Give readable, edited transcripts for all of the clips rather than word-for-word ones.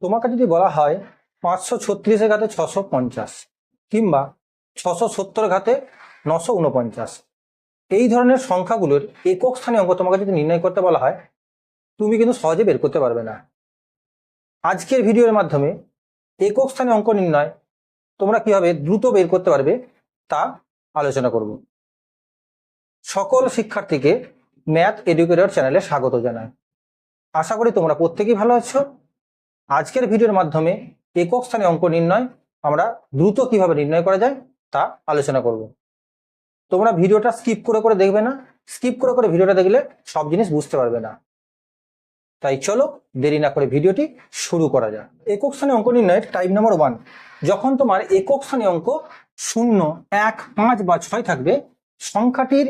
তোমাকে যদি বলা হয় 536 ঘাতে 650 কিংবা 670 ঘাতে 949, এই ধরনের সংখ্যাগুলোর একক স্থানীয় অঙ্ক তোমাকে যদি নির্ণয় করতে বলা হয়, তুমি কিন্তু সহজে বের করতে পারবে না। আজকের ভিডিওর মাধ্যমে একক স্থানীয় অঙ্ক নির্ণয় তোমরা কিভাবে দ্রুত বের করতে পারবে তা আলোচনা করব। সকল শিক্ষার্থীকে ম্যাথ এডুকেটর চ্যানেলে স্বাগত জানাই। আশা করি তোমরা প্রত্যেকেই ভালো আছো। আজকের ভিডিওর মাধ্যমে একক স্থানীয় অঙ্ক নির্ণয় আমরা দ্রুত কিভাবে নির্ণয় করা যায় তা আলোচনা করব। তোমরা ভিডিওটা স্কিপ করে দেখবে না, স্কিপ করে ভিডিওটা দেখলে সব জিনিস বুঝতে পারবে না। তাই চলো দেরি না করে ভিডিওটি শুরু করা যায়। একক স্থানীয় অঙ্ক নির্ণয়ের টাইপ নাম্বার 1, যখন তোমার একক স্থানীয় অঙ্ক 0, 1, 5 বা 6 থাকবে, সংখ্যাটির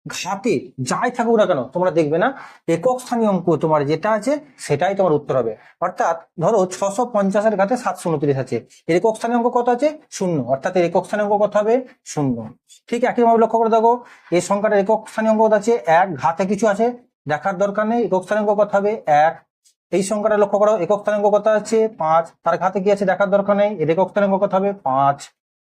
ঘাতে যাই থাকুক না কেন তোমরা দেখবে না একক স্থানীয় অঙ্ক তোমার যেটা আছে সেটাই তোমার উত্তর হবে। অর্থাৎ ধরো 650 ঘাতে 729 আছে, এর একক স্থানীয় অঙ্ক কত আছে? 0, অর্থাৎ এর একক স্থানীয় অঙ্ক কত হবে? 0। ঠিক একইভাবে লক্ষ্য করে দেখো এই সংখ্যাটার একক স্থানীয় অঙ্ক কত আছে? 1, ঘাতে কিছু আছে দেখার দরকার নেই, একক স্থানীয় অঙ্ক কত হবে? 1। এই সংখ্যাটা লক্ষ্য করো, একক স্থানীয় অঙ্ক কত আছে? 5, তার ঘাতে কি আছে দেখার দরকার নেই, এর একক স্থানীয় অঙ্ক কত হবে? 5।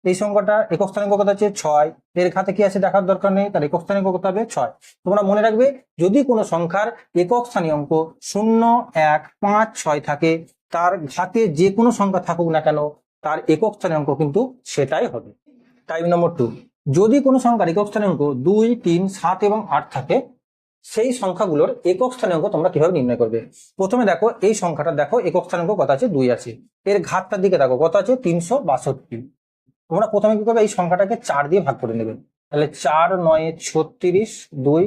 এই সংখ্যাটা একক স্থানীয় অঙ্ক কত আছে? 6, এর ঘাতে কি আছে দেখার দরকার নেই, তার একক স্থানীয় অঙ্ক কত হবে? 6। তোমরা মনে রাখবে যদি কোনো সংখ্যার একক স্থানীয় অঙ্ক 0, 1, 5, 6 থাকে, তার ঘাতে যে কোনো সংখ্যা থাকুক না কেন তার একক স্থানীয় অঙ্ক কিন্তু সেটাই হবে। টাইপ নম্বর 2, যদি কোনো সংখ্যার একক স্থানীয় অঙ্ক 2, 3, 7 এবং 8 থাকে, সেই সংখ্যাগুলোর একক স্থানীয় অঙ্ক তোমরা কিভাবে নির্ণয় করবে? প্রথমে দেখো এই সংখ্যাটা, দেখো একক স্থানীয় অঙ্ক কত আছে? 2 আছে, এর ঘাতটার দিকে দেখো কত আছে? 362। তোমরা প্রথমে কি করবে? এই সংখ্যাটাকে 4 দিয়ে ভাগ করে নেবে। তাহলে 4, 9, 36, 2,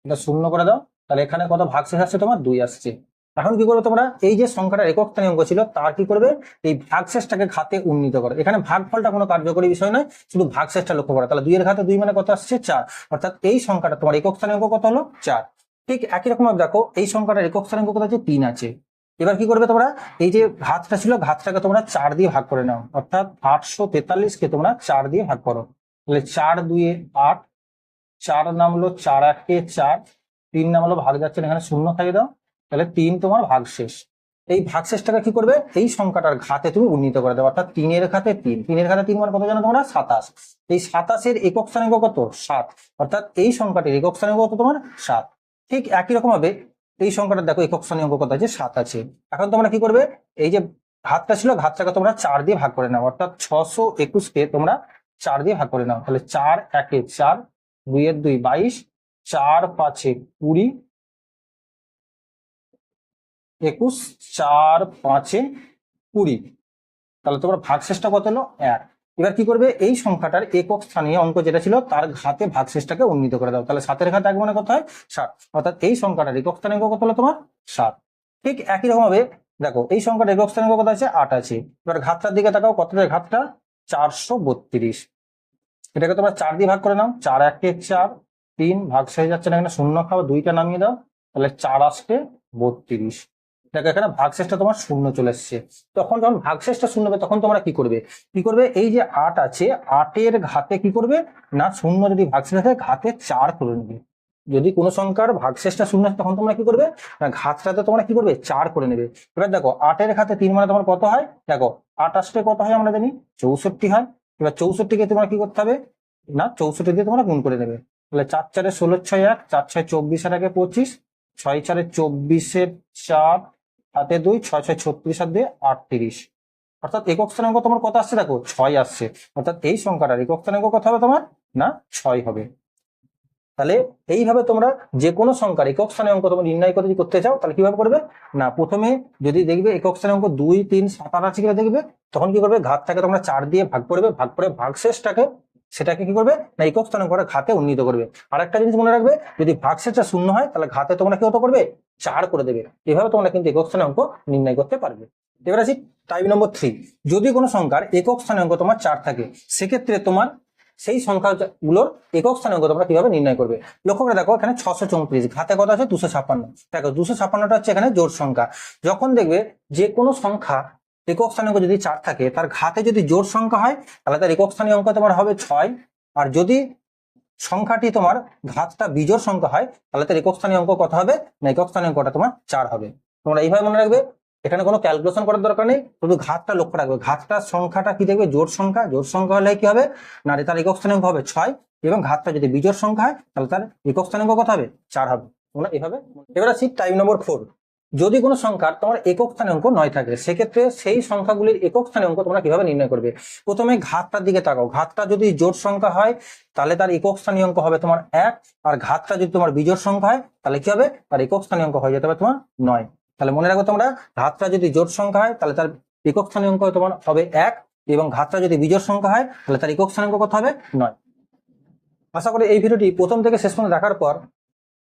এটা 0 করে দাও। তাহলে এখানে কত ভাগশেষ আসছে? তোমার 2 আসছে। এখন কি করবে তোমরা? এই যে সংখ্যাটার একক স্থানীয় অঙ্ক ছিল তার কি করবে? এই ভাগশেষটাকে ঘাতে উন্নীত করো। এখানে ভাগফলটা কোনো কার্যকরী বিষয় নয়, শুধু ভাগশেষটা লক্ষ্য করো। তাহলে 2 এর ঘাতে 2 মানে কত আসছে? 4। অর্থাৎ এই সংখ্যাটা তোমার একক স্থানীয় অঙ্ক কত হলো? 4। ঠিক একই রকম ভাবে দেখো এই সংখ্যাটার একক স্থানীয় অঙ্ক কত আছে? 3 আছে। এবার কি করবে তোমরা? এই যে ঘাতটা ছিল ঘাতটাকে তোমরা 4 দিয়ে ভাগ করে নাও, অর্থাৎ 843 তোমরা 4 দিয়ে ভাগ করো। তাহলে 4 2 8, 4 নামলো 4 1 4, 3 নামলো ভাগ যাচ্ছে না, এখানে 0 খাইয়ে দাও। তাহলে 3 তোমার ভাগশেষ। এই ভাগশেষটাকে কি করবে? এই সংখ্যাটার ঘাতে তুমি উন্নীত করে দেবে, অর্থাৎ 3 এর ঘাতে 3, 3 এর ঘাতে 3 মানে কত জানো তোমরা? 27। এই 27 এর একক স্থানীয় কত? 7। অর্থাৎ এই সংখ্যাটির একক স্থানীয় কত তোমার? 7। ঠিক একই রকম ভাবে এই সংখ্যাটা দেখো একক স্থানীয় কত আছে? 7 আছে। এখন তোমরা কি করবে? এই যে ঘাতটা ছিল ঘাতটাকে তোমরা 4 দিয়ে ভাগ করে নাও, অর্থাৎ 621 কে তোমরা 4 দিয়ে ভাগ করে নাও। তাহলে 4 1 4, 2 এর 2 22, 4 5 20, 21, 4 5 20। তাহলে তোমার ভাগশেষটা কত হলো? 1। এবার কি করবে? এই সংখ্যাটার একক স্থানীয় অঙ্ক যেটা ছিল তার ঘাতে ভাগশেষটাকে উন্নীত করে দাও। তাহলে 7 এর ঘাতে 1 মানে কত হয়? 7। অর্থাৎ এই সংখ্যাটার একক স্থানীয় অঙ্ক কত হলো তোমার? 7। ঠিক একই রকম ভাবে দেখো এই সংখ্যাটার একক স্থানীয় অঙ্ক কত আছে? 8 আছে। এবার ঘাতটার দিকে তাকাও, কত আছে ঘাতটা? 432। এটাকে তোমরা 4 দিয়ে ভাগ করে নাও। 4 1 4, 3 ভাগশেষ যাচ্ছে না, এখানে 0 খাও, 2টা নামিয়ে দাও। তাহলে 4 আসবে 32। দেখো এখানে ভাগশেষটা তোমার 0 চলে এসছে। তখন যখন ভাগশেষটা 0 হবে তখন তোমরা কি করবে? কি করবে? এই যে 8 আছে, 8 এর ঘাতে কি করবে না? 0 যদি ভাগশেষ আছে ঘাতে 4 করে নেবে। যদি কোনো সংখ্যার ভাগশেষটা 0 আছে তখন তোমরা কি করবে না? ঘাতটাতে তোমরা কি করবে? 4 করে নেবে। এবার দেখো 8 এর ঘাতে 3 মানে তোমার কত হয়? দেখো 8 আসলে কত হয় আমরা জানি? 64 হয়। এবার 64 কে তোমরা কি করতে হবে না? 64 দিয়ে তোমরা গুণ করে নেবে। তাহলে 4 4 16 6 1, 4 6 24 আর 1 25, 6 4 24 4 হাতে 2, 6 6 36 আর 2 38। অর্থাৎ একক স্থানাঙ্ক তোমার কত আসছে? দেখো 6 আসছে। অর্থাৎ এই সংখ্যাটার একক স্থানাঙ্ক কত হবে তোমার? না 6 হবে। তাহলে এইভাবে তোমরা যে কোনো সংখ্যার একক স্থানীয় অঙ্ক তোমরা নির্ণয় করতে চাও তাহলে কিভাবে করবে না? প্রথমে যদি দেখবে একক স্থানীয় অঙ্ক 2, 3, 7, 8 আছে কিনা দেখবে, তখন কি করবে? ঘাতটাকে তোমরা 4 দিয়ে ভাগ করবে, ভাগ করে ভাগশেষটাকে সেটাকে কি করবে না? একক স্থানীয় করে ঘাতে উন্নীত করবে। আর একটা জিনিস মনে রাখবে, যদি ভাগশেষটা 0 হয় তাহলে ঘাতে তোমরা কি হতে করবে? 4 করে দেবে। এভাবে তোমরা কিন্তু একক স্থানীয় অঙ্ক নির্ণয় করতে পারবে। এবার আসি টাইপ নম্বর 3, যদি কোনো সংখ্যার একক স্থানীয় অঙ্ক তোমার 4 থাকে, সেক্ষেত্রে তোমার সেই সংখ্যাগুলোর একক স্থানীয় অঙ্ক তোমরা কিভাবে নির্ণয় করবে? লক্ষ্য করে দেখো এখানে 634, ঘাতে কত আছে? 256। দেখো 256টা হচ্ছে এখানে জোড় সংখ্যা। যখন দেখবে যে কোনো সংখ্যা একক স্থানীয় অঙ্ক যদি 4 থাকে, তার ঘাতে যদি জোড় সংখ্যা হয় তাহলে তার একক স্থানীয় অঙ্ক তোমার হবে 6। আর যদি সংখ্যাটি তোমার ঘাতটা বিজোড় সংখ্যা হয় তাহলে তার একক স্থানীয় অঙ্ক কত হবে না? একক স্থানীয় অঙ্কটা তোমার 4 হবে। তোমরা এইভাবে মনে রাখবে এখানে কোনো ক্যালকুলেশন করার দরকার নেই, শুধু ঘাতটা লক্ষ্য রাখবে। ঘাতটার সংখ্যাটা কি দেখবে? জোড় সংখ্যা। জোড় সংখ্যা হলে কি হবে না, তার একক স্থানাঙ্ক হবে 6, এবং ঘাতটা যদি বিজোড় সংখ্যা হয় তাহলে তার একক স্থানাঙ্ক কত হবে? 4 হবে। তোমরা এভাবে। এবার আসি টাইপ নম্বর 4। যদি কোনো সংখ্যার তোমার একক স্থানাঙ্ক 9 থাকে, সেক্ষেত্রে সেই সংখ্যাগুলির একক স্থানাঙ্ক তোমরা কিভাবে নির্ণয় করবে? প্রথমে ঘাতটার দিকে তাকাও। ঘাতটা যদি জোড় সংখ্যা হয় তাহলে তার একক স্থানাঙ্ক হবে তোমার 1, আর ঘাতটা যদি তোমার বিজোড় সংখ্যা হয় তাহলে কি হবে? তার একক স্থানাঙ্ক হয়ে যেতে হবে তোমার 9। তাহলে মনে রাখো তোমরা, ঘাতটা যদি জোড় সংখ্যা হয় তাহলে তার একক স্থানাঙ্ক তোমার হবে 1, এবং ঘাতটা যদি বিজোড় সংখ্যা হয় তাহলে তার একক স্থানাঙ্ক কত হবে? 9। আশা করি এই ভিডিওটি প্রথম থেকে শেষ পর্যন্ত দেখার পর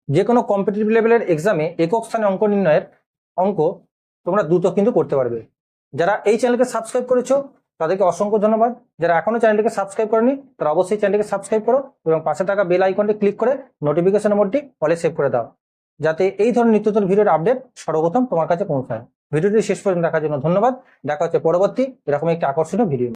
যে কোনো কম্পিটিটিভ লেভেলের এক্সামে একক স্থানে অঙ্ক নির্ণয়ের অঙ্ক তোমরা দ্রুত কিন্তু করতে পারবে। যারা এই চ্যানেলকে সাবস্ক্রাইব করেছো তাদেরকে অসংখ্য ধন্যবাদ। যারা এখনো চ্যানেলটিকে সাবস্ক্রাইব করেনি তারা অবশ্যই চ্যানেলটিকে সাবস্ক্রাইব করো, এবং পাশে থাকা বেল আইকনটি ক্লিক করে নোটিফিকেশন মোডটি অলে সেভ করে দাও, যাতে এই ধরনের নিত্য নতুন ভিডিওর আপডেট সর্বপ্রথম তোমার কাছে পৌঁছায়। ভিডিওটি শেষ পর্যন্ত দেখার জন্য ধন্যবাদ। দেখা হচ্ছে পরবর্তী এরকম একটি আকর্ষণীয় ভিডিও।